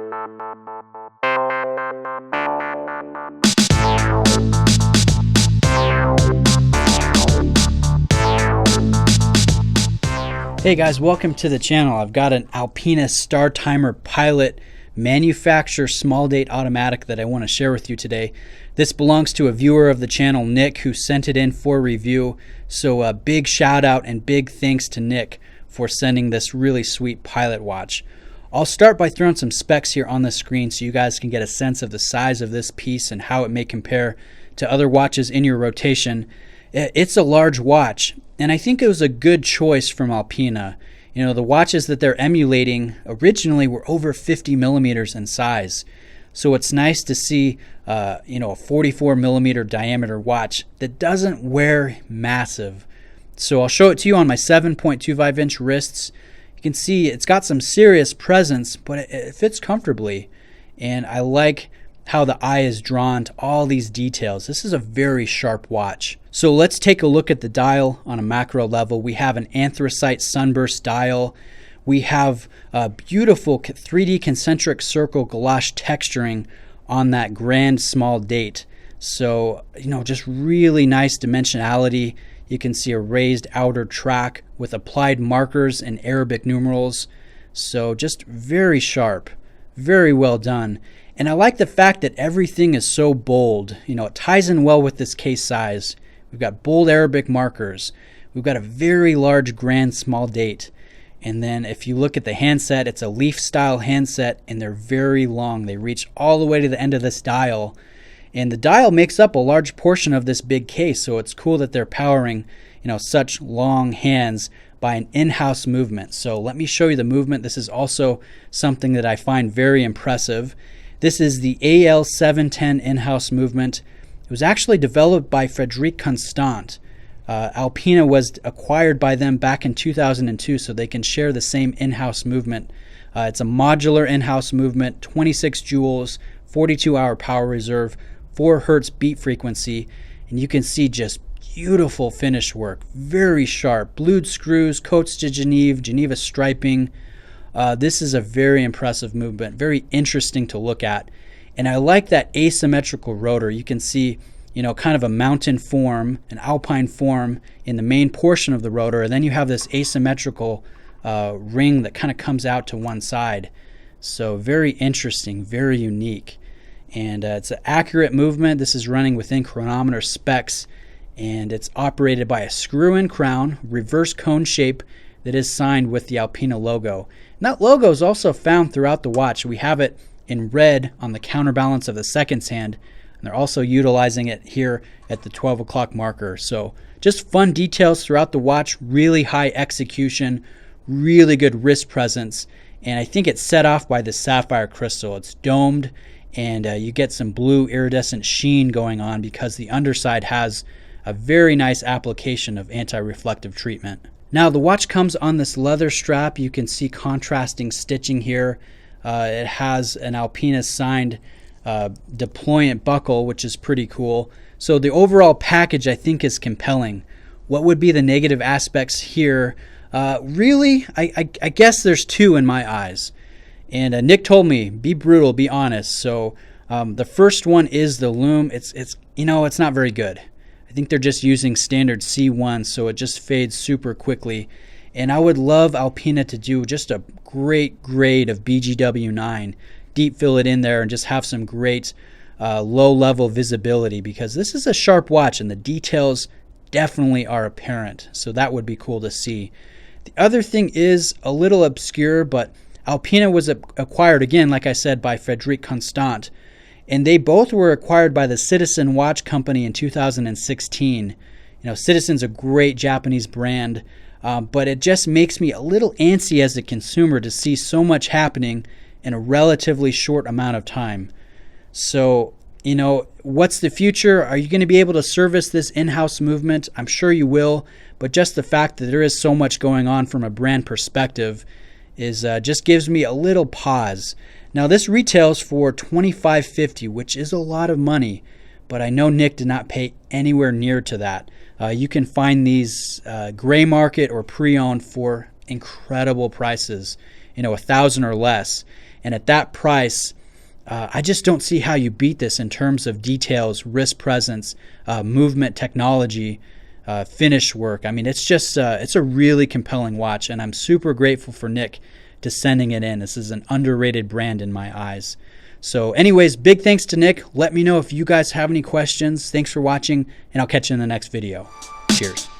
Hey guys, welcome to the channel. I've got an Alpina Startimer Pilot Manufacture small date automatic that I want to share with you today. This belongs to a viewer of the channel, Nick, who sent it in for review. So a big shout out and big thanks to Nick for sending this really sweet pilot watch. I'll start by throwing some specs here on the screen so you guys can get a sense of the size of this piece and how it may compare to other watches in your rotation. It's a large watch, and I think it was a good choice from Alpina. You know, the watches that they're emulating originally were over 50 millimeters in size. So it's nice to see, a 44 millimeter diameter watch that doesn't wear massive. So I'll show it to you on my 7.25 inch wrists. You can see it's got some serious presence, but it fits comfortably. And I like how the eye is drawn to all these details. This is a very sharp watch. So let's take a look at the dial on a macro level. We have an anthracite sunburst dial. We have a beautiful 3D concentric circle gouache texturing on that grand small date. So, just really nice dimensionality. You can see a raised outer track with applied markers and Arabic numerals. So just very sharp, very well done. And I like the fact that everything is so bold. It ties in well with this case size. We've got bold Arabic markers. We've got a very large grand small date. And then if you look at the handset, it's a leaf style handset and they're very long. They reach all the way to the end of this dial. And the dial makes up a large portion of this big case. So it's cool that they're powering, such long hands by an in-house movement. So let me show you the movement. This is also something that I find very impressive. This is the AL710 in-house movement. It was actually developed by Frederic Constant. Alpina was acquired by them back in 2002, so they can share the same in-house movement. It's a modular in-house movement, 26 joules, 42-hour power reserve, 4 hertz beat frequency, and you can see just beautiful finish work, very sharp, blued screws, coats de Geneva striping. This is a very impressive movement, very interesting to look at. And I like that asymmetrical rotor. You can see, kind of a mountain form, an alpine form in the main portion of the rotor. And then you have this asymmetrical ring that kind of comes out to one side. So very interesting, very unique. And it's an accurate movement. This is running within chronometer specs. And it's operated by a screw-in crown, reverse cone shape that is signed with the Alpina logo. And that logo is also found throughout the watch. We have it in red on the counterbalance of the seconds hand, and they're also utilizing it here at the 12 o'clock marker. So just fun details throughout the watch, really high execution, really good wrist presence, and I think it's set off by the sapphire crystal. It's domed, and you get some blue iridescent sheen going on because the underside has a very nice application of anti-reflective treatment. Now the watch comes on this leather strap. You can see contrasting stitching here. It has an Alpina signed deployant buckle, which is pretty cool. So the overall package I think is compelling. What would be the negative aspects here? Really, I guess there's two in my eyes. And Nick told me, be brutal, be honest. So the first one is the lume. It's not very good. I think they're just using standard C1, so it just fades super quickly. And I would love Alpina to do just a great grade of BGW9, deep fill it in there, and just have some great low-level visibility, because this is a sharp watch and the details definitely are apparent. So that would be cool to see. The other thing is a little obscure, but Alpina was acquired, again, like I said, by Frederic Constant. And they both were acquired by the Citizen Watch Company in 2016. Citizen's a great Japanese brand, but it just makes me a little antsy as a consumer to see so much happening in a relatively short amount of time. So, what's the future? Are you going to be able to service this in-house movement? I'm sure you will, but just the fact that there is so much going on from a brand perspective is just gives me a little pause. Now this retails for $25.50, which is a lot of money, but I know Nick did not pay anywhere near to that. You can find these gray market or pre-owned for incredible prices. $1,000 or less. And at that price, I just don't see how you beat this in terms of details, wrist presence, movement technology, finish work. I mean, it's just it's a really compelling watch, and I'm super grateful for Nick to sending it in. This is an underrated brand in my eyes. So anyways, big thanks to Nick. Let me know if you guys have any questions. Thanks for watching, and I'll catch you in the next video. Cheers.